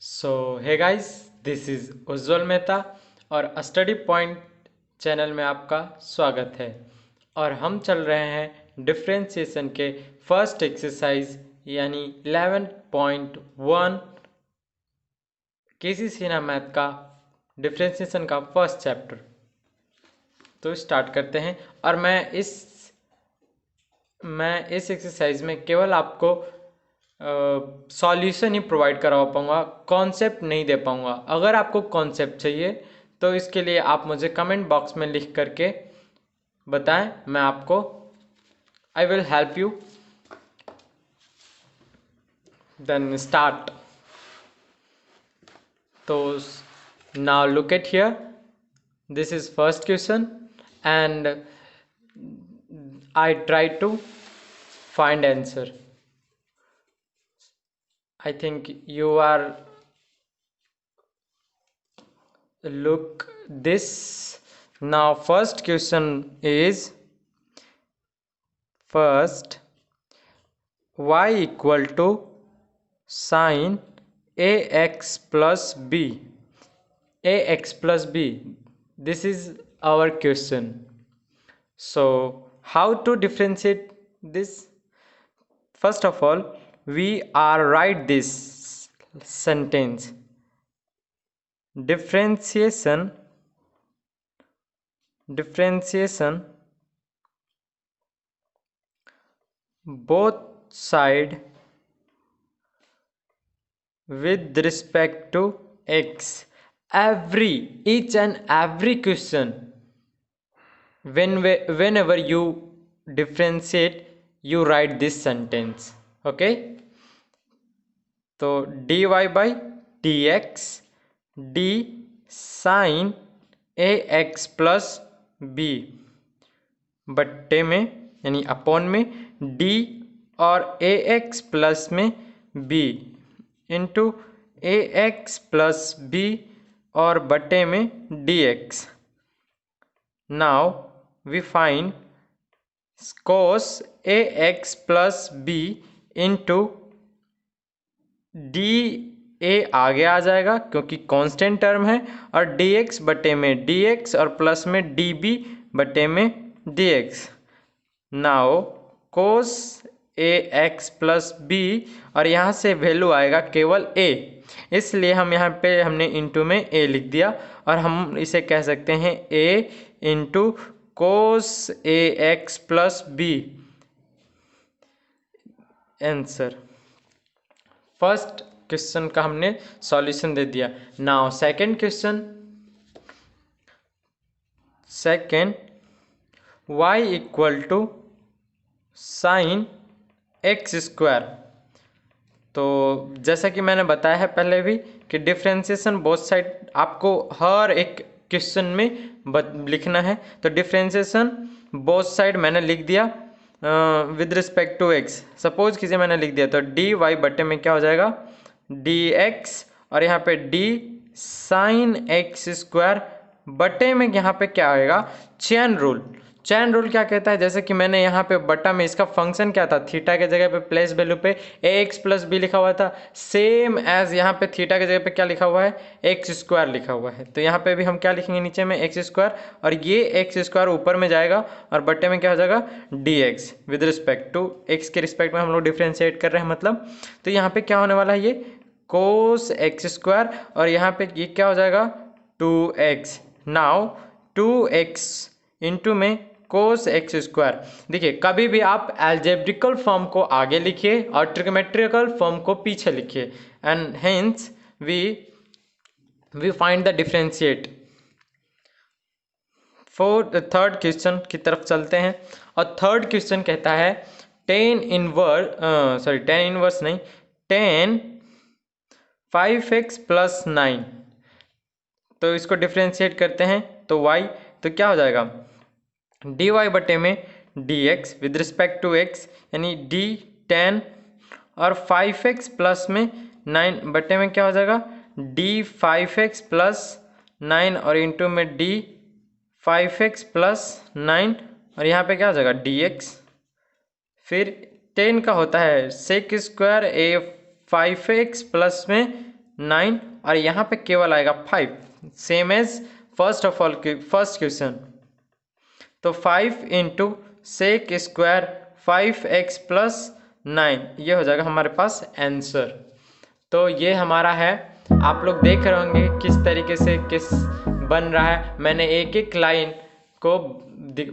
So hey guys, this is Ujjwal Mehta और study point channel में आपका स्वागत है। और हम चल रहे हैं डिफरेंशिएशन के फर्स्ट एक्सरसाइज यानी 11.1 केसी सिन्हा मैथ का डिफरेंशिएशन का फर्स्ट चैप्टर। तो स्टार्ट करते हैं। और मैं इस एक्सरसाइज में केवल आपको सॉल्यूशन ही प्रोवाइड करा पाऊँगा, कॉन्सेप्ट नहीं दे पाऊँगा। अगर आपको कॉन्सेप्ट चाहिए तो इसके लिए आप मुझे कमेंट बॉक्स में लिख करके बताएं, मैं आपको I will help you. Then start. तो now look at here, this is first question and I try to find answer. I think you are look this. Now first question is first y equal to sin ax plus b. Ax plus b, this is our question. So how to differentiate this? First of all, we are write this sentence. Differentiation both side with respect to x. Each and every question, whenever you differentiate, you write this sentence. Okay, तो dy by dx d sin ax plus b बट्टे में यानी upon में d और ax plus में b into ax plus b और बट्टे में dx. Now we find cos ax plus b into d a आगे आ जाएगा क्योंकि कांस्टेंट टर्म है, और dx बटे में dx और प्लस में db बटे में dx. Now cos ax plus b और यहाँ से वैल्यू आएगा केवल a, इसलिए हम यहाँ पे हमने इंटू में a लिख दिया और हम इसे कह सकते हैं a into cos ax plus b. Answer first question का हमने सॉल्यूशन दे दिया. Now second question. Second y equal to sine x square. तो जैसा कि मैंने बताया है पहले भी कि डिफरेंशिएशन बोथ साइड आपको हर एक क्वेश्चन में लिखना है. तो डिफरेंशिएशन बोथ साइड मैंने लिख दिया with respect to x. Suppose कीजिए मैंने लिख दिया तो डी वाई बटे में क्या हो जाएगा डी एक्स, और यहाँ पे डी साइन एक्स स्क्वायर बटे में यहाँ पे क्या आएगा चेन रूल. चेन रूल क्या कहता है, जैसे कि मैंने यहाँ पे बटा में इसका फंक्शन क्या था, थीटा के जगह पे प्लेस वैल्यू पे ए एक्स प्लस बी लिखा हुआ था, सेम एज यहाँ पे थीटा के जगह पे क्या लिखा हुआ है एक्स स्क्वायर लिखा हुआ है. तो यहाँ पे भी हम क्या लिखेंगे नीचे में एक्स स्क्वायर, और ये एक्स स्क्वायर ऊपर में जाएगा और बटे में क्या हो जाएगा d x with respect to x के रिस्पेक्ट में हम लोग डिफ्रेंशिएट कर रहे हैं मतलब. तो यहाँ पे क्या होने वाला है ये कोस एक्स स्क्वायर, और यहाँ पे ये क्या हो जाएगा 2x. नाउ 2x इंटू में कोस एक्स स्क्वायर. देखिए कभी भी आप एल्जेब्रिकल फॉर्म को आगे लिखिए और ट्रिग्नोमेट्रिकल फॉर्म को पीछे लिखिए, and hence we find the differentiate. Third question की तरफ चलते हैं. और थर्ड क्वेश्चन कहता है टेन इनवर्स नहीं, टेन 5x प्लस 9. तो इसको डिफ्रेंशिएट करते हैं तो y, तो क्या हो जाएगा डी वाई बटे में d x with respect to x यानी डी 10, और 5x प्लस में 9 बटे में क्या हो जाएगा डी 5x प्लस 9 और इंटू में डी 5x प्लस 9, और यहाँ पे क्या हो जाएगा dx. फिर 10 का होता है सेक स्क्वायर ए 5x प्लस में 9 और यहाँ पे केवल आएगा 5, सेम एज फर्स्ट क्वेश्चन। तो 5 into sec square 5x plus 9, ये हो जाएगा हमारे पास आंसर। तो ये हमारा है, आप लोग देख रहे होंगे किस तरीके से किस बन रहा है। मैंने एक एक लाइन को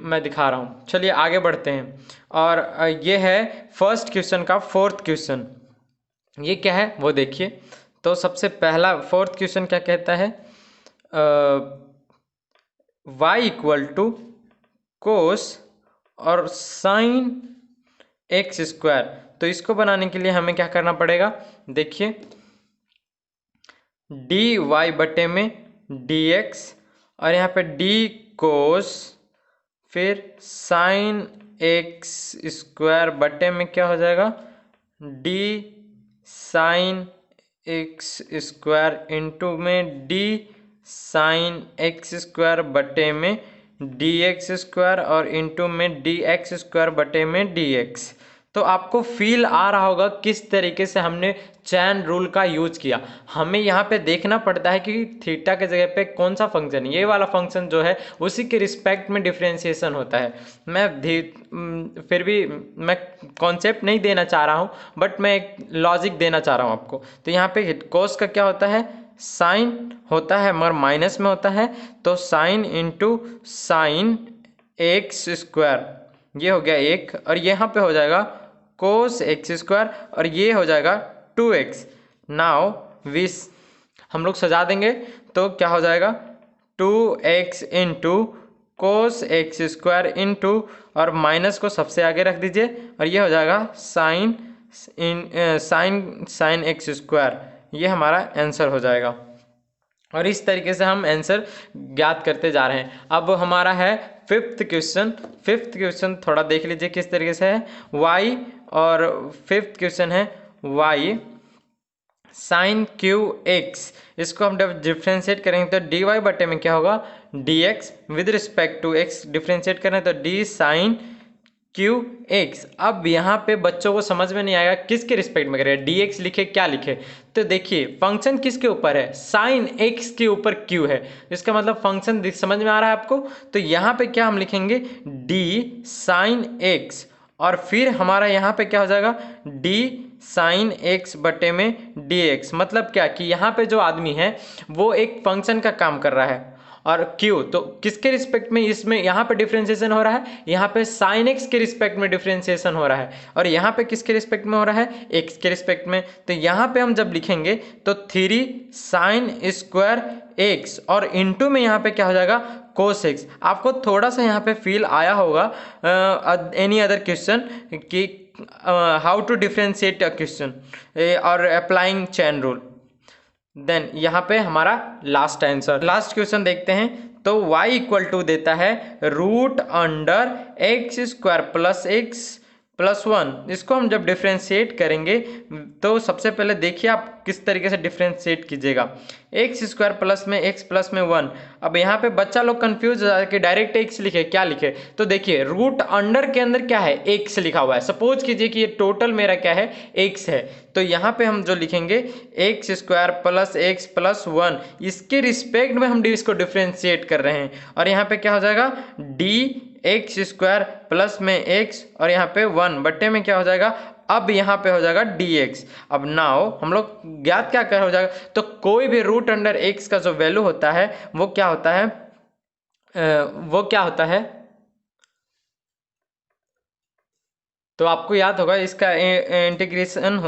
मैं दिखा रहा हूँ। चलिए आगे बढ़ते हैं। और ये है फर्स्ट क्वेश्चन का फोर्थ क्वेश्चन। ये क्या है वो देखिए। तो सबसे पहला फोर्थ क्वेश्चन क्या कहता है, y इक्वल टू कोस और साइन एक्स स्क्वायर। तो इसको बनाने के लिए हमें क्या करना पड़ेगा, देखिए डी वाई बटे में डी एक्स और यहाँ पे डी कोस फिर साइन एक्स स्क्वायर बटे में क्या हो जाएगा D sign x square into में डी साइन एक्स स्क्वायर बटे में डी एक्स स्क्वायर और इंटू में डी एक्स स्क्वायर बटे में डी एक्स। तो आपको फील आ रहा होगा किस तरीके से हमने चैन रूल का यूज किया। हमें यहाँ पे देखना पड़ता है कि थीटा के जगह पे कौन सा फंक्शन, ये वाला फंक्शन जो है उसी के रिस्पेक्ट में डिफ्रेंशिएशन होता है। फिर भी मैं कॉन्सेप्ट नहीं देना चाह रहा हूँ, बट मैं एक लॉजिक देना चाह रहा हूँ आपको। तो यहाँ पे कोस का क्या होता है, साइन होता है मगर माइनस में होता है, तो sine into sine x square, ये हो गया एक, और यहाँ पे हो जाएगा कोस एक्स स्क्वायर और ये हो जाएगा 2x। नाउ विस हम लोग सजा देंगे तो क्या हो जाएगा 2x into cos x square into और माइनस को सबसे आगे रख दीजिए और ये हो जाएगा साइन साइन एक्स स्क्वायर। ये हमारा आंसर हो जाएगा। और इस तरीके से हम आंसर ज्ञात करते जा रहे हैं। अब हमारा है फिफ्थ क्वेश्चन। फिफ्थ क्वेश्चन थोड़ा देख लीजिए किस तरीके से है, y, और फिफ्थ क्वेश्चन है y साइन क्यू एक्स। इसको हम जब डिफ्रेंशिएट करेंगे तो डी वाई बटे में क्या होगा D x, with respect to X differentiate करें तो डी साइन क्यू एक्स। अब यहाँ पे बच्चों को समझ में नहीं आएगा किसके रिस्पेक्ट में करें, डी एक्स लिखे क्या लिखे। तो देखिए फंक्शन किसके ऊपर है, साइन एक्स के ऊपर क्यू है, इसका मतलब फंक्शन समझ में आ रहा है आपको। तो यहाँ पे क्या हम लिखेंगे डी साइन एक्स और फिर हमारा यहाँ पे क्या हो जाएगा डी साइन एक्स बटे में डी एक्स। मतलब क्या कि यहाँ पे जो आदमी है वो एक फंक्शन का काम कर रहा है और क्यू तो किसके रिस्पेक्ट में, इसमें यहाँ पे डिफरेंशिएशन हो रहा है, यहाँ पे साइन एक्स के रिस्पेक्ट में डिफरेंशिएशन हो रहा है और यहाँ पे किसके रिस्पेक्ट में हो रहा है एक्स के रिस्पेक्ट में। तो यहाँ पे हम जब लिखेंगे तो 3 साइन स्क्वायर एक्स और इनटू में यहाँ पे क्या हो जाएगा कोस एक्स। आपको थोड़ा सा यहाँ पे फील आया होगा एनी अदर क्वेश्चन कि how to differentiate a question और अप्लाइंग चैन रूल। देन यहाँ पे हमारा लास्ट आंसर, लास्ट क्वेश्चन देखते हैं। तो y इक्वल टू देता है root under X square plus X plus 1। इसको हम जब डिफ्रेंशिएट करेंगे तो सबसे पहले देखिए आप किस तरीके से डिफ्रेंशिएट कीजिएगा, एक्स स्क्वायर प्लस में एक्स प्लस में 1। अब यहाँ पे बच्चा लोग कंफ्यूज हो जाए कि डायरेक्ट एक्स लिखे क्या लिखे। तो देखिए रूट अंडर के अंदर क्या है एक्स लिखा हुआ है, सपोज कीजिए कि ये टोटल मेरा क्या है एक्स है। तो यहाँ पे हम जो लिखेंगे एक्स स्क्वायर प्लस 1, इसके रिस्पेक्ट में हम इसको डिफ्रेंशिएट कर रहे हैं और यहाँ पे क्या हो जाएगा डी एक्स स्क्वायर प्लस में एक्स और यहाँ पे 1 बटे में क्या हो जाएगा, अब यहाँ पे हो जाएगा dx। अब नाउ हम लोग ज्ञात क्या कर हो जाएगा, तो कोई भी रूट अंडर x का जो वैल्यू होता है वो क्या होता है, तो आपको याद होगा इसका इंटीग्रेशन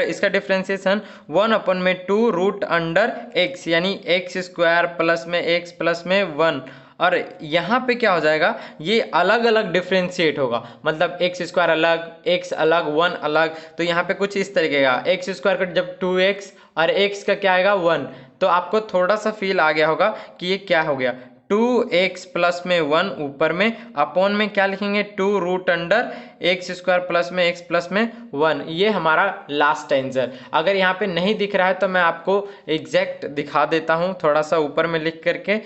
इसका डिफरेंशिएशन 1/2 रूट अंडर x यानी एक्स स्क्वायर प्लस में x प्लस में 1। और यहाँ पे क्या हो जाएगा ये अलग अलग डिफ्रेंशिएट होगा, मतलब एक्स स्क्वायर अलग एक्स अलग 1 अलग। तो यहाँ पे कुछ इस तरीके का एक्स स्क्वायर का जब 2x और x का क्या आएगा 1। तो आपको थोड़ा सा फील आ गया होगा कि ये क्या हो गया 2x प्लस में 1 ऊपर में अपॉन में क्या लिखेंगे 2 root under X square plus में x प्लस में 1। ये हमारा लास्ट आंसर। अगर यहाँ पे नहीं दिख रहा है तो मैं आपको एग्जैक्ट दिखा देता हूँ थोड़ा सा ऊपर में लिख करके,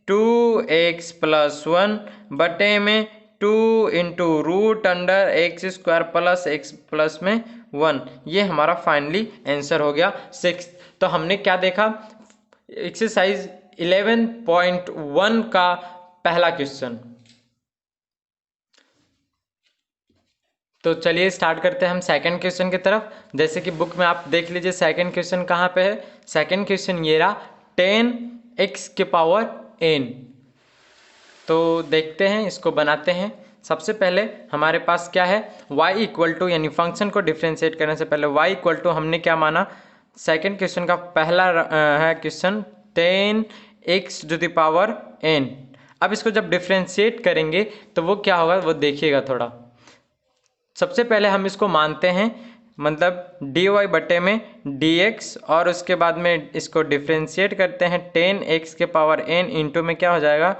2x प्लस 1 बटे में 2 into root under X square plus x plus में 1। ये हमारा फाइनली आंसर हो गया 6। तो हमने क्या देखा, एक्सरसाइज 11.1 का पहला क्वेश्चन। तो चलिए स्टार्ट करते हैं हम सेकंड क्वेश्चन की तरफ। जैसे कि बुक में आप देख लीजिए सेकंड क्वेश्चन कहाँ पे है। सेकंड क्वेश्चन ये रहा 10x की पावर n। तो देखते हैं, इसको बनाते हैं। सबसे पहले हमारे पास क्या है, y इक्वल टू, यानी फंक्शन को डिफ्रेंशिएट करने से पहले y इक्वल टू हमने क्या माना, सेकंड क्वेश्चन का पहला है question 10x to the power n। अब इसको जब डिफ्रेंशिएट करेंगे तो वो क्या होगा वो देखिएगा थोड़ा। सबसे पहले हम इसको मानते हैं, मतलब dy बटे में dx, और उसके बाद में इसको डिफ्रेंशिएट करते हैं 10x के पावर n इंटू में क्या हो जाएगा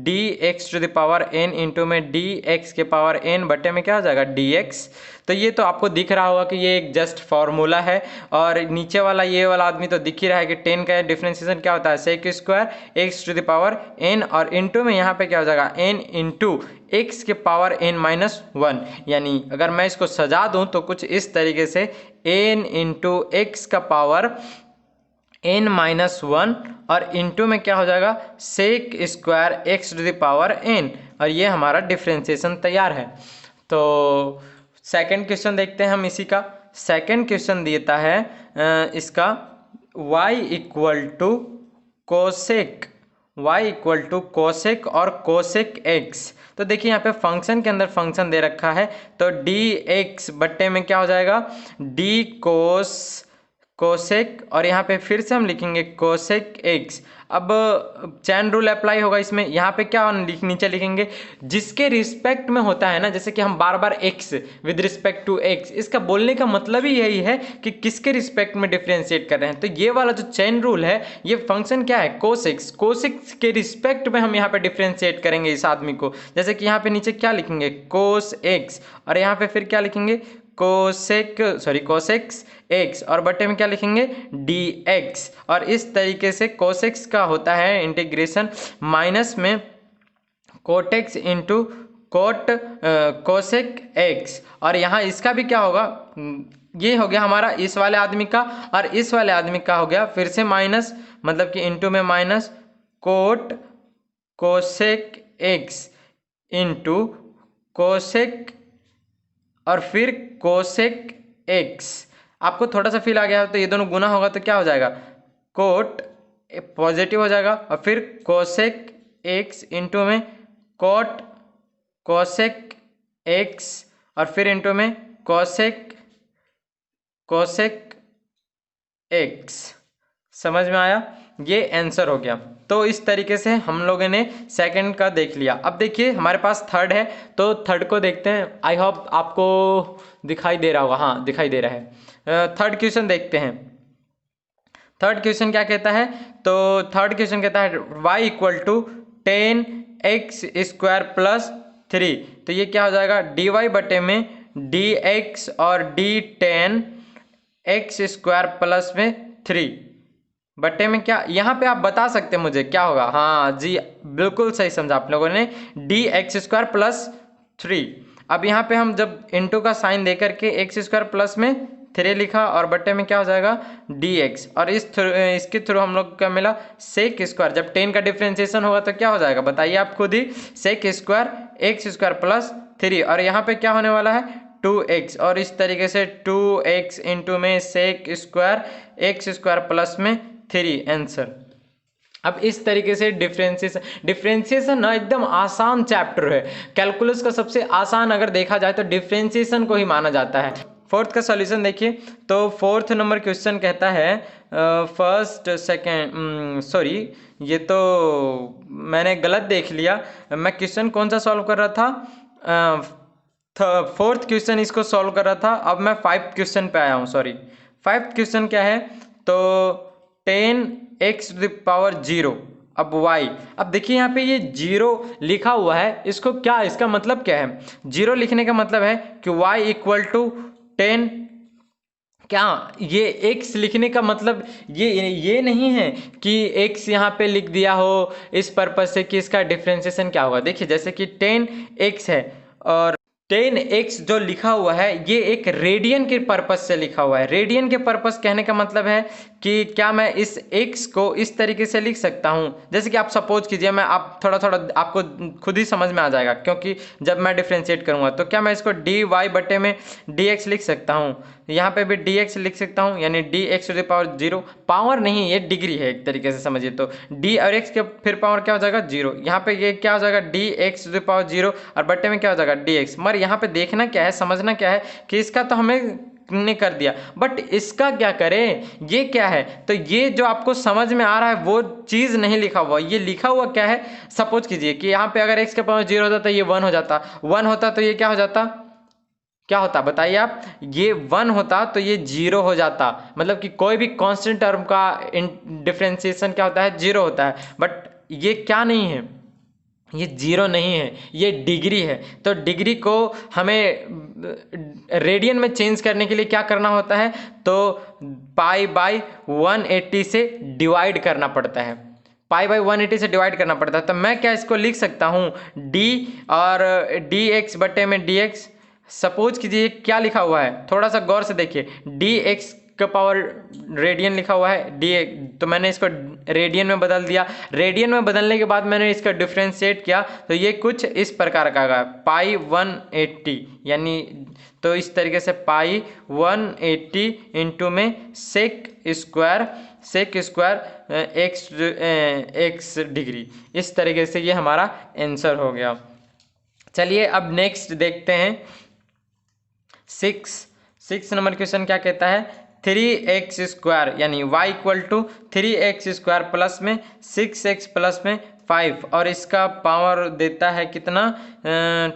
dx to the power n into में dx के पावर n बटे में क्या हो जाएगा dx। तो ये तो आपको दिख रहा होगा कि ये एक जस्ट फॉर्मूला है, और नीचे वाला ये वाला आदमी तो दिख ही रहा है कि 10 का डिफ्रेंशिएशन क्या होता है sec square x to the power n, और इंटू में यहाँ पे क्या हो जाएगा n इंटू x के पावर n माइनस 1। यानी अगर मैं इसको सजा दूं तो कुछ इस तरीके से n इंटू एक्स का पावर n माइनस 1, और इंटू में क्या हो जाएगा sec square x to the power n, और ये हमारा डिफ्रेंशिएशन तैयार है। तो सेकंड क्वेश्चन देखते हैं हम इसी का। सेकंड क्वेश्चन देता है इसका y इक्वल टू कोसेक और कोसेक x। तो देखिए यहाँ पे फंक्शन के अंदर फंक्शन दे रखा है, तो dx बट्टे में क्या हो जाएगा d कोसेक, और यहाँ पे फिर से हम लिखेंगे कोसेक x। अब चैन रूल अप्लाई होगा इसमें। यहाँ पे क्या नीचे लिखेंगे जिसके रिस्पेक्ट में होता है ना, जैसे कि हम बार बार x with respect to x, इसका बोलने का मतलब ही यही है कि किसके रिस्पेक्ट में डिफ्रेंशिएट कर रहे हैं। तो ये वाला जो चैन रूल है, ये फंक्शन क्या है कोसेक्स के रिस्पेक्ट में हम यहाँ पे डिफ्रेंशिएट करेंगे इस आदमी को। जैसे कि यहाँ पे नीचे क्या लिखेंगे कोस x, और यहाँ पे फिर क्या लिखेंगे कोसेक्स x, और बटे में क्या लिखेंगे dx। और इस तरीके से कोसेक्स का होता है इंटीग्रेशन माइनस में कोटेक्स इंटू कोसेक x, और यहाँ इसका भी क्या होगा, ये हो गया हमारा इस वाले आदमी का, और इस वाले आदमी का हो गया फिर से माइनस, मतलब कि इंटू में minus cosec x into cosec और फिर कोसेक x। आपको थोड़ा सा फील आ गया तो ये दोनों गुना होगा तो क्या हो जाएगा कोट पॉजिटिव हो जाएगा, और फिर कोसेक x इंटू में कोसेक x, और फिर इंटू में कोसेक x। समझ में आया, ये आंसर हो गया। तो इस तरीके से हम लोगों ने सेकंड का देख लिया। अब देखिए हमारे पास थर्ड है, तो थर्ड को देखते हैं। आई होप आपको दिखाई दे रहा होगा, हाँ दिखाई दे रहा है। थर्ड क्वेश्चन देखते हैं। थर्ड क्वेश्चन क्या कहता है, तो थर्ड क्वेश्चन कहता है y equal to 10x square plus 3। तो ये क्या हो जाएगा dy बटे में dx और d10 x स्क्वायर प्लस में 3 बटे में क्या, यहाँ पे आप बता सकते हैं मुझे क्या होगा। हाँ जी बिल्कुल सही समझा आप लोगों ने, dx स्क्वायर प्लस 3। अब यहाँ पे हम जब इंटू का साइन दे करके x स्क्वायर प्लस में 3 लिखा, और बटे में क्या हो जाएगा dx, और इसके थ्रू हम लोग क्या मिला सेक स्क्वायर। जब 10 का डिफ्रेंशिएशन होगा तो क्या हो जाएगा बताइए आप खुद ही, sec square x square plus 3, और यहाँ पे क्या होने वाला है 2x, और इस तरीके से 2x इंटू में sec square x square plus में 3 आंसर। अब इस तरीके से डिफ्रेंशिएशन ना एकदम आसान चैप्टर है। कैलकुलस का सबसे आसान अगर देखा जाए तो डिफ्रेंशिएशन को ही माना जाता है। फोर्थ का सॉल्यूशन देखिए, तो फोर्थ नंबर क्वेश्चन कहता है फर्स्ट सेकेंड सॉरी ये तो मैंने गलत देख लिया, मैं क्वेश्चन कौन सा सॉल्व कर रहा था, फोर्थ क्वेश्चन इसको सॉल्व कर रहा था। अब मैं 5th क्वेश्चन पे आया हूँ, सॉरी 5th क्वेश्चन क्या है, तो 10x टू द पावर 0 अब y। अब देखिए यहाँ पे ये 0 लिखा हुआ है, इसको क्या, इसका मतलब क्या है, 0 लिखने का मतलब है कि y इक्वल टू 10, क्या ये x लिखने का मतलब ये नहीं है कि x यहाँ पे लिख दिया हो इस पर्पज से कि इसका डिफ्रेंशिएशन क्या होगा। देखिए जैसे कि 10x है और 10x जो लिखा हुआ है ये एक रेडियन के पर्पस से लिखा हुआ है। रेडियन के पर्पस कहने का मतलब है कि क्या मैं इस x को इस तरीके से लिख सकता हूँ, जैसे कि आप सपोज कीजिए, मैं आप थोड़ा थोड़ा आपको खुद ही समझ में आ जाएगा क्योंकि जब मैं डिफ्रेंशिएट करूँगा तो क्या मैं इसको dy बटे में dx लिख सकता हूँ, यहाँ पे भी dx लिख सकता हूँ, यानी dx to the power 0, power नहीं ये डिग्री है एक तरीके से समझिए, तो d और x के फिर पावर क्या हो जाएगा 0, यहाँ पे ये क्या हो जाएगा dx टू द पावर 0 और बट्टे में क्या हो जाएगा dx। मगर यहाँ पे देखना क्या है, समझना क्या है कि इसका तो हमें ने कर दिया, बट इसका क्या करें, ये क्या है, तो ये जो आपको समझ में आ रहा है वो चीज़ नहीं लिखा हुआ। ये लिखा हुआ क्या है, सपोज कीजिए कि यहाँ पे अगर x के पावर 0 होता तो ये 1 हो जाता, 1 होता तो ये क्या हो जाता, क्या होता बताइए आप, ये 1 होता तो ये 0 हो जाता, मतलब कि कोई भी कांस्टेंट टर्म का डिफरेंशिएशन क्या होता है 0 होता है, बट ये क्या नहीं है, ये 0 नहीं है, ये डिग्री है। तो डिग्री को हमें रेडियन में चेंज करने के लिए क्या करना होता है, तो पाई बाई 180 से डिवाइड करना पड़ता है, पाई बाई 180 से डिवाइड करना पड़ता है। तो मैं क्या इसको लिख सकता हूँ d और dx बटे में dx, सपोज कीजिए क्या लिखा हुआ है, थोड़ा सा गौर से देखिए, dx का पावर रेडियन लिखा हुआ है डी, तो मैंने इसको रेडियन में बदल दिया, रेडियन में बदलने के बाद मैंने इसका डिफ्रेंशिएट किया तो ये कुछ इस प्रकार का आएगा पाई 180, यानी तो इस तरीके से पाई 180 इंटू में सेक स्क्वायर एक्स डिग्री, इस तरीके से ये हमारा आंसर हो गया। चलिए अब नेक्स्ट देखते हैं, 6 नंबर क्वेश्चन क्या कहता है, 3x स्क्वायर यानी y equal to 3x square plus में 6x प्लस में 5 और इसका पावर देता है कितना,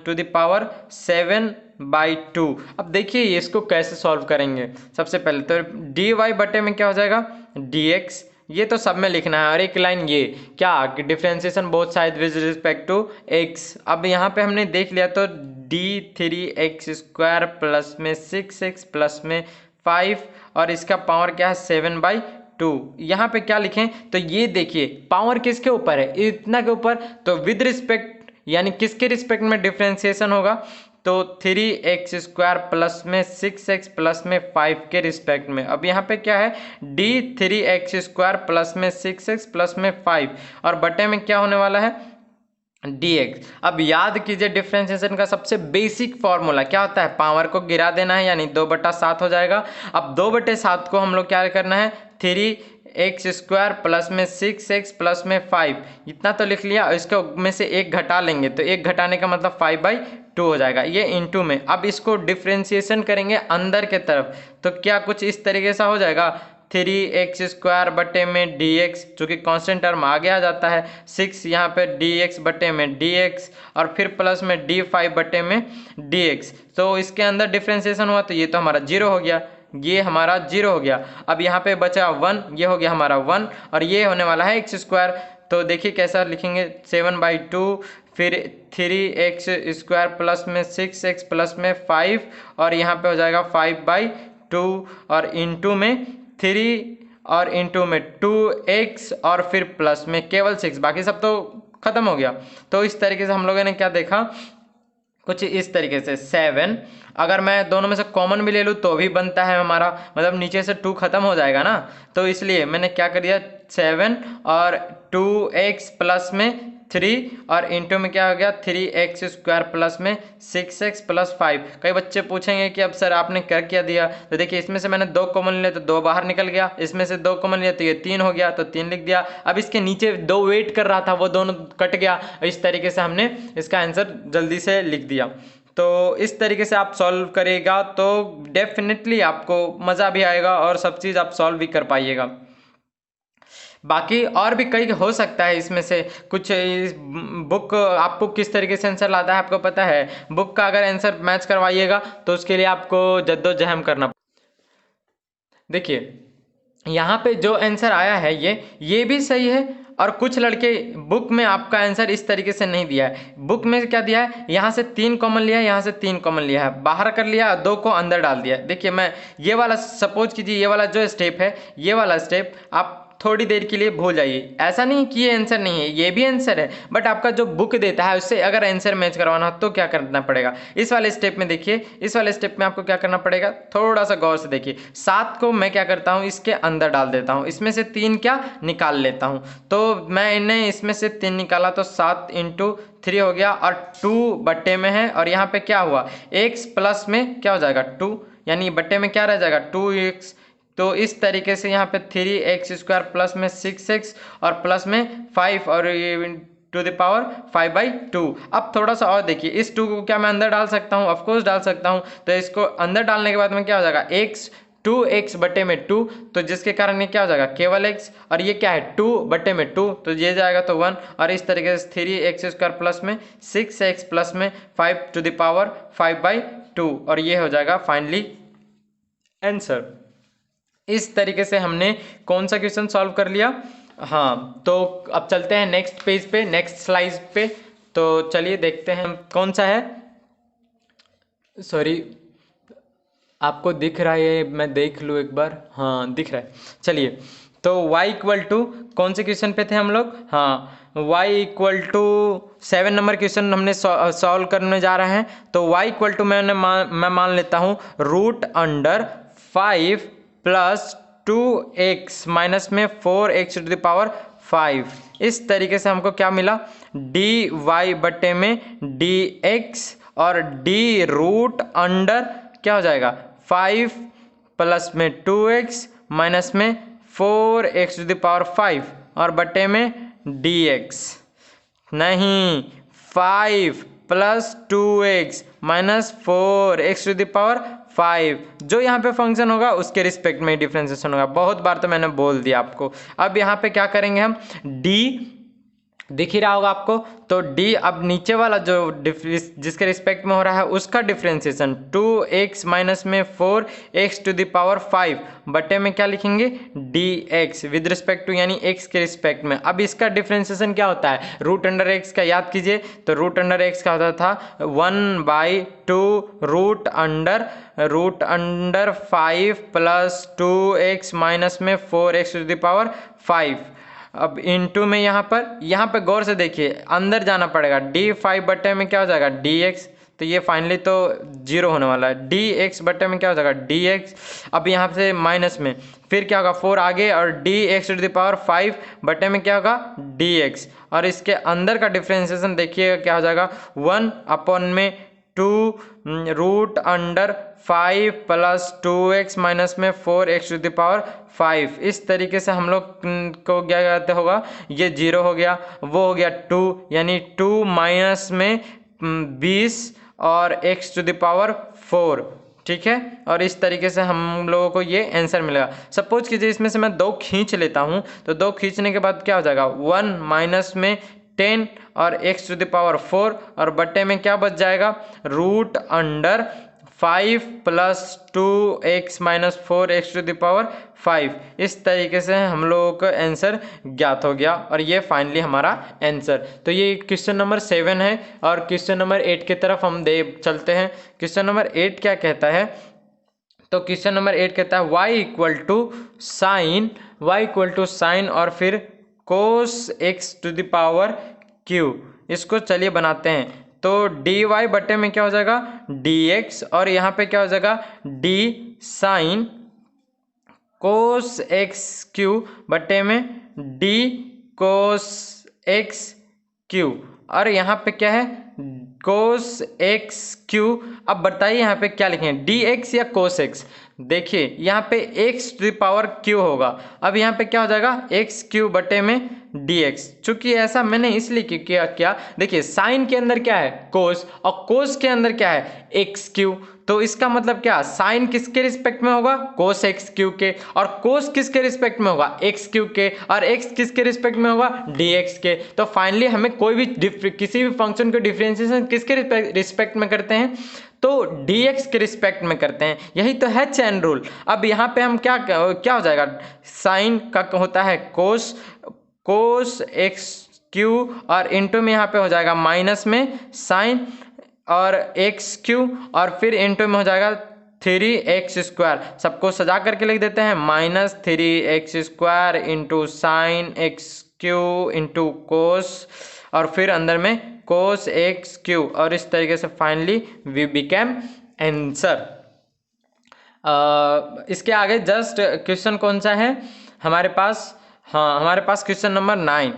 टू द पावर 7/2। अब देखिए इसको कैसे सॉल्व करेंगे, सबसे पहले तो dy बटे में क्या हो जाएगा dx, ये तो सब में लिखना है, और एक लाइन ये क्या differentiation both side with respect to x। अब यहाँ पे हमने देख लिया तो d3x स्क्वायर प्लस में 6x प्लस में 5 और इसका पावर क्या है 7/2। यहाँ पे क्या लिखें, तो ये देखिए पावर किसके ऊपर है, इतना के ऊपर, तो विद रिस्पेक्ट यानी किसके रिस्पेक्ट में डिफरेंशिएशन होगा, तो 3x स्क्वायर प्लस में 6x प्लस में 5 के रिस्पेक्ट में। अब यहाँ पे क्या है d3x स्क्वायर प्लस में 6x प्लस में 5 और बटे में क्या होने वाला है dx। अब याद कीजिए डिफरेंशिएशन का सबसे बेसिक फॉर्मूला क्या होता है, पावर को गिरा देना है यानी 2/7 हो जाएगा। अब 2/7 को हम लोग क्या करना है 3x स्क्वायर प्लस में 6x प्लस में 5, इतना तो लिख लिया, इसके में से एक घटा लेंगे तो एक घटाने का मतलब 5/2 हो जाएगा, ये इंटू में। अब इसको डिफरेंशिएशन करेंगे अंदर के तरफ तो क्या कुछ इस तरीके से हो जाएगा 3x स्क्वायर बटे में dx, चूँकि कांस्टेंट टर्म आगे आ जाता है, 6 यहाँ पे dx बटे में dx और फिर प्लस में d5 बटे में dx, तो इसके अंदर डिफरेंशिएशन हुआ तो ये तो हमारा 0 हो गया, ये हमारा 0 हो गया। अब यहाँ पे बचा 1, ये हो गया हमारा 1 और ये होने वाला है x स्क्वायर, तो देखिए कैसा लिखेंगे 7/2, फिर 3x स्क्वायर प्लस में 6x प्लस में 5 और यहाँ पे हो जाएगा 5/2 और इंटू में 3 और इंटू में 2x और फिर प्लस में केवल 6, बाकी सब तो खत्म हो गया। तो इस तरीके से हम लोगों ने क्या देखा, कुछ इस तरीके से 7, अगर मैं दोनों में से कॉमन भी ले लूँ तो भी बनता है हमारा, मतलब नीचे से 2 खत्म हो जाएगा ना, तो इसलिए मैंने क्या कर दिया 7 और 2x प्लस में 3 और इंटू में क्या हो गया 3x स्क्वायर प्लस में 6x प्लस 5। कई बच्चे पूछेंगे कि अब सर आपने क्या क्या दिया, तो देखिए इसमें से मैंने 2 कॉमन लिया तो 2 बाहर निकल गया, इसमें से 2 कॉमन लिया तो ये 3 हो गया तो 3 लिख दिया। अब इसके नीचे 2 वेट कर रहा था वो दोनों कट गया, इस तरीके से हमने इसका आंसर जल्दी से लिख दिया। तो इस तरीके से आप सॉल्व करेगा तो डेफिनेटली आपको मज़ा भी आएगा और सब चीज़ आप सॉल्व भी कर पाइएगा। बाकी और भी कई हो सकता है, इसमें से कुछ बुक आपको किस तरीके से आंसर लाता है आपको पता है, बुक का अगर आंसर मैच करवाइएगा तो उसके लिए आपको जद्दोजहद करना। देखिए यहाँ पे जो आंसर आया है ये भी सही है, और कुछ लड़के बुक में आपका आंसर इस तरीके से नहीं दिया है, बुक में क्या दिया है यहाँ से 3 कॉमन लिया है, यहाँ से 3 कॉमन लिया है, बाहर कर लिया, 2 को अंदर डाल दिया। देखिए मैं ये वाला सपोज कीजिए, ये वाला जो स्टेप है, ये वाला स्टेप आप थोड़ी देर के लिए भूल जाइए। ऐसा नहीं कि ये आंसर नहीं है, ये भी आंसर है, बट आपका जो बुक देता है उससे अगर आंसर मैच करवाना हो तो क्या करना पड़ेगा, इस वाले स्टेप में देखिए, इस वाले स्टेप में आपको क्या करना पड़ेगा, थोड़ा सा गौर से देखिए। 7 को मैं क्या करता हूँ, इसके अंदर डाल देता हूँ, इसमें से 3 क्या निकाल लेता हूँ। तो मैंने इसमें से 3 निकाला तो 7 × 3 हो गया, और 2 बट्टे में है, और यहाँ पे क्या हुआ, x प्लस में क्या हो जाएगा 2, यानी बट्टे में क्या रह जाएगा 2x। तो इस तरीके से यहाँ पे 3x² प्लस में 6x और प्लस में 5 और टू द पावर 5/2। अब थोड़ा सा और देखिए, इस 2 को क्या मैं अंदर डाल सकता हूँ, ऑफकोर्स डाल सकता हूँ। तो इसको अंदर डालने के बाद में क्या हो जाएगा, x 2x बटे में 2, तो जिसके कारण ये क्या हो जाएगा केवल x, और ये क्या है 2 बटे में 2, तो ये जाएगा तो 1, और इस तरीके से 3x² प्लस में 6x प्लस में 5 टू द पावर 5/2, और ये हो जाएगा फाइनली आंसर। इस तरीके से हमने कौन सा क्वेश्चन सॉल्व कर लिया। हाँ, तो अब चलते हैं नेक्स्ट पेज पे, नेक्स्ट स्लाइड पे। तो चलिए देखते हैं कौन सा है। सॉरी, आपको दिख रहा है, मैं देख लूँ एक बार, हाँ दिख रहा है। चलिए, तो y = कौन से क्वेश्चन पे थे हम लोग, हाँ y = 7 नंबर क्वेश्चन हमने सॉल्व करने जा रहे हैं। तो y = मैं मान लेता हूँ √5 + 2x माइनस में 4x टू द पावर 5। इस तरीके से हमको क्या मिला, dy बटे में dx, और d क्या हो जाएगा 5 प्लस में 2x माइनस में 4x टू द पावर 5, और बटे में dx, नहीं 5 + 2x minus 4x to the power 5, जो यहाँ पे फंक्शन होगा उसके रिस्पेक्ट में डिफरेंशिएशन होगा। बहुत बार तो मैंने बोल दिया आपको। अब यहाँ पे क्या करेंगे हम, d दिख ही रहा होगा आपको, तो d अब नीचे वाला जो जिसके रिस्पेक्ट में हो रहा है उसका डिफरेंशिएशन 2x माइनस में 4x टू द पावर 5 बटे में क्या लिखेंगे dx विद रिस्पेक्ट टू, यानी x के रिस्पेक्ट में। अब इसका डिफरेंशिएशन क्या होता है, √x का याद कीजिए, तो √x का होता था 1/2 √5 + 2x माइनस में 4x टू द पावर 5। अब इनटू में यहाँ पे गौर से देखिए, अंदर जाना पड़ेगा, d5 बटे में क्या हो जाएगा dx, तो ये फाइनली तो 0 होने वाला है, dx बटे में क्या हो जाएगा dx। अब यहाँ से माइनस में फिर क्या होगा 4 आगे, और dx टू द पावर 5 बटे में क्या होगा dx, और इसके अंदर का डिफरेंशिएशन देखिएगा क्या हो जाएगा 1/2 √5 + 2x माइनस में 4x टू द पावर 5। इस तरीके से हम लोग को क्या कहते होगा, ये 0 हो गया, वो हो गया 2, यानी 2 माइनस में 20 और x टू द पावर 4, ठीक है। और इस तरीके से हम लोगों को ये आंसर मिलेगा। सपोज कीजिए इसमें से मैं 2 खींच लेता हूँ, तो 2 खींचने के बाद क्या हो जाएगा 1 माइनस में 10 और x टू द पावर 4, और बटे में क्या बच जाएगा √5 + 2x minus 4x to the power 5। इस तरीके से हम लोगों को आंसर ज्ञात हो गया, और ये फाइनली हमारा आंसर। तो ये क्वेश्चन नंबर 7 है, और क्वेश्चन नंबर 8 की तरफ हम चलते हैं। क्वेश्चन नंबर 8 क्या कहता है, तो क्वेश्चन नंबर 8 कहता है y = साइन और फिर cos x to the power q। इसको चलिए बनाते हैं, तो dy बटे में क्या हो जाएगा dx, और यहाँ पे क्या हो जाएगा d साइन cos x³ बटे में d cos x³, और यहाँ पे क्या है cos x³। अब बताइए यहाँ पे क्या लिखें, dx या cos x। देखिए यहाँ पे x to the power q होगा, अब यहाँ पे क्या हो जाएगा x³ बटे में dx। चूंकि ऐसा मैंने इसलिए क्या देखिए साइन के अंदर क्या है cos, और cos के अंदर क्या है x³, तो इसका मतलब क्या, साइन किसके रिस्पेक्ट में होगा cos x³ के, और cos किसके रिस्पेक्ट में होगा x³ के, और x किसके रिस्पेक्ट में होगा dx के। तो फाइनली हमें कोई भी किसी भी फंक्शन के डिफरेंशिएशन किसके रिस्पेक्ट में करते हैं, तो dx के रिस्पेक्ट में करते हैं, यही तो है चैन रूल। अब यहाँ पे हम क्या हो जाएगा, साइन का होता है cos x³ और इनटू में यहाँ पे हो जाएगा माइनस में साइन और x³ और फिर इनटू में हो जाएगा 3x², सबको सजा करके लिख देते हैं, -3x² into sine x³ into cos, और फिर अंदर में कोस x³, और इस तरीके से फाइनली वी बिकेम आंसर। इसके आगे जस्ट क्वेश्चन कौन सा है हमारे पास? हाँ, हमारे पास क्वेश्चन नंबर 9,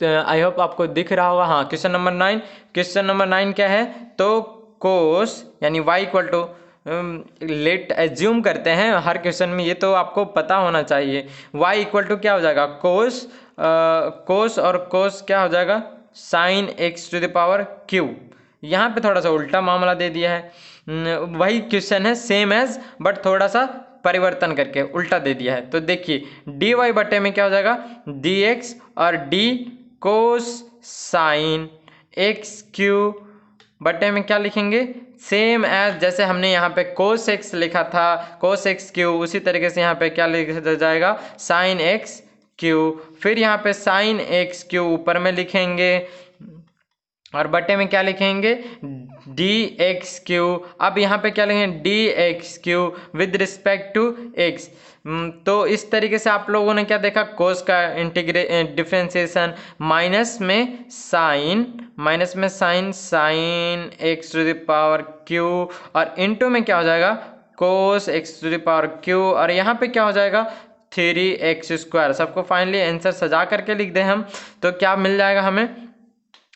आई होप आपको दिख रहा होगा। हाँ, क्वेश्चन नंबर 9, क्वेश्चन नंबर 9 क्या है? तो कोस यानी y equal to, let assume करते हैं हर क्वेश्चन में, ये तो आपको पता होना चाहिए। y इक्वल टू क्या हो जाएगा? कोस, कोस और कोस क्या हो जाएगा? Sine x⁻⁻⁻। यहाँ पे थोड़ा सा उल्टा मामला दे दिया है, वही क्वेश्चन है सेम एज, बट थोड़ा सा परिवर्तन करके उल्टा दे दिया है। तो देखिए dy बटे में क्या हो जाएगा? dx और d कोस साइन x³ बटे में क्या लिखेंगे? सेम एज जैसे हमने यहाँ पे कोस x लिखा था, कोस x³, उसी तरीके से यहाँ पे क्या लिखा जाएगा? Sign x³। फिर यहाँ पे साइन x³ ऊपर में लिखेंगे और बटे में क्या लिखेंगे? dx³। अब यहाँ पे क्या लिखेंगे? dx³ with respect to x। तो इस तरीके से आप लोगों ने क्या देखा? कोस का डिफरेंशिएशन, माइनस में साइन साइन x⁻³ और इनटू में क्या हो जाएगा? कोस x⁻³, और यहाँ पे क्या हो जाएगा? 3x²। सबको फाइनली आंसर सजा करके लिख दें हम, तो क्या मिल जाएगा हमें?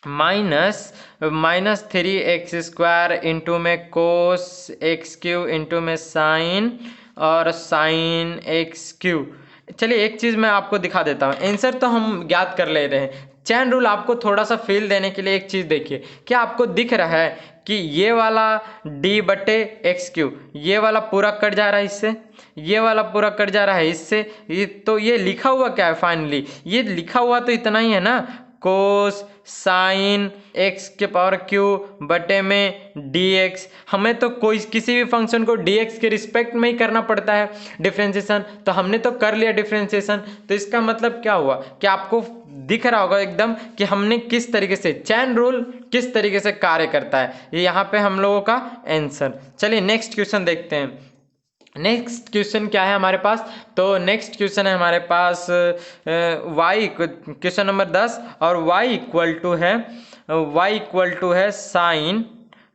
-3x² इंटू में कोस x³ इंटू में साइन और साइन x³। चलिए एक चीज़ मैं आपको दिखा देता हूँ, आंसर तो हम ज्ञात कर ले रहे हैं, चैन रूल आपको थोड़ा सा फील देने के लिए एक चीज़ देखिए, क्या आपको दिख रहा है कि ये वाला d बटे x³, ये वाला पूरा कट जा रहा है इससे, ये वाला पूरा कट जा रहा है इससे, ये तो ये लिखा हुआ क्या है? फाइनली ये लिखा हुआ तो इतना ही है ना, कोस साइन x⁻³ बटे में dx। हमें तो कोई किसी भी फंक्शन को dx के रिस्पेक्ट में ही करना पड़ता है डिफरेंशिएशन, तो हमने तो कर लिया डिफरेंशिएशन। तो इसका मतलब क्या हुआ कि आपको दिख रहा होगा एकदम कि हमने किस तरीके से चैन रूल किस तरीके से कार्य करता है। ये यहाँ पे हम लोगों का आंसर। चलिए नेक्स्ट क्वेश्चन देखते हैं। नेक्स्ट क्वेश्चन क्या है हमारे पास? तो नेक्स्ट क्वेश्चन है हमारे पास y, क्वेश्चन नंबर 10, और y इक्वल टू है साइन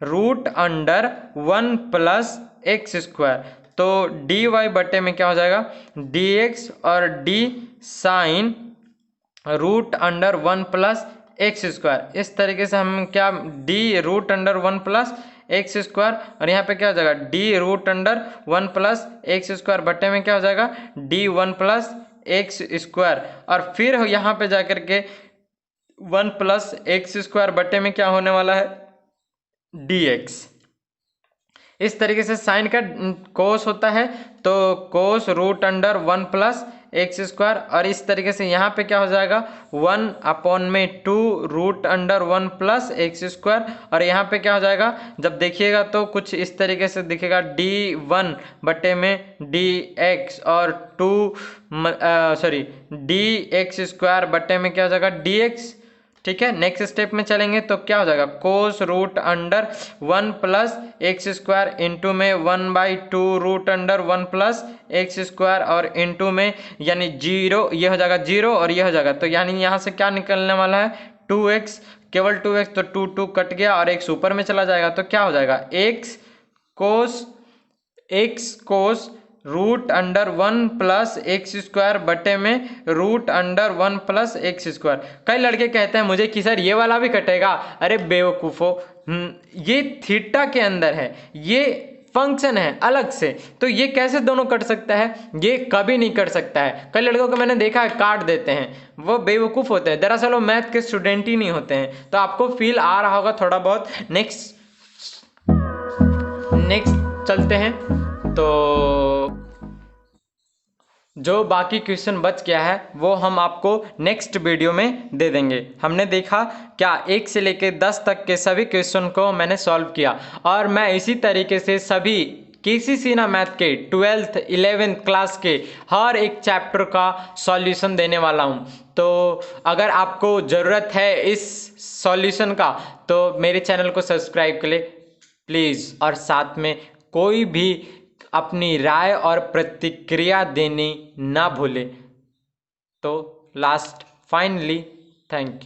√1 प्लस x²। तो dy बटे में क्या हो जाएगा? dx और d साइन √1 प्लस x²। इस तरीके से हम क्या d √1 प्लस x² और यहाँ पे क्या हो जाएगा? d √1 प्लस x² बटे में क्या हो जाएगा? d1 प्लस x², और फिर यहाँ पे जाकर के 1 प्लस x² बटे में क्या होने वाला है? dx। इस तरीके से साइन का कोस होता है, तो कोस √1 प्लस x², और इस तरीके से यहाँ पे क्या हो जाएगा? 1/2 √1 प्लस x², और यहाँ पे क्या हो जाएगा? जब देखिएगा तो कुछ इस तरीके से दिखेगा, d1 बटे में dx और dx² बटे में क्या हो जाएगा? dx। ठीक है, नेक्स्ट स्टेप में चलेंगे तो क्या हो जाएगा? कोस √1 प्लस x² इंटू में 1/2 √1 प्लस x² और इंटू में यानी 0, ये हो जाएगा 0 और ये हो जाएगा, तो यानी यहाँ से क्या निकलने वाला है? 2x, केवल 2x, तो 2 कट गया और x ऊपर में चला जाएगा, तो क्या हो जाएगा? x कोस √1 प्लस x² बटे में √1 प्लस x²। कई लड़के कहते हैं मुझे कि सर ये वाला भी कटेगा। अरे बेवकूफ़ो, ये थीटा के अंदर है, ये फंक्शन है अलग से, तो ये कैसे दोनों कट सकता है? ये कभी नहीं कट सकता है। कई लड़कों को मैंने देखा है काट देते हैं, वो बेवकूफ़ होते हैं, दरअसल वो मैथ के स्टूडेंट ही नहीं होते हैं। तो आपको फील आ रहा होगा थोड़ा बहुत। नेक्स्ट चलते हैं, तो जो बाकी क्वेश्चन बच गया है वो हम आपको नेक्स्ट वीडियो में दे देंगे। हमने देखा क्या 1 से लेकर 10 तक के सभी क्वेश्चन को मैंने सॉल्व किया, और मैं इसी तरीके से सभी KC ना मैथ के 12th 11th क्लास के हर एक चैप्टर का सॉल्यूशन देने वाला हूं। तो अगर आपको ज़रूरत है इस सॉल्यूशन का तो मेरे चैनल को सब्सक्राइब कर ले प्लीज़, और साथ में कोई भी अपनी राय और प्रतिक्रिया देनी ना भूले। तो लास्ट फाइनली थैंक यू।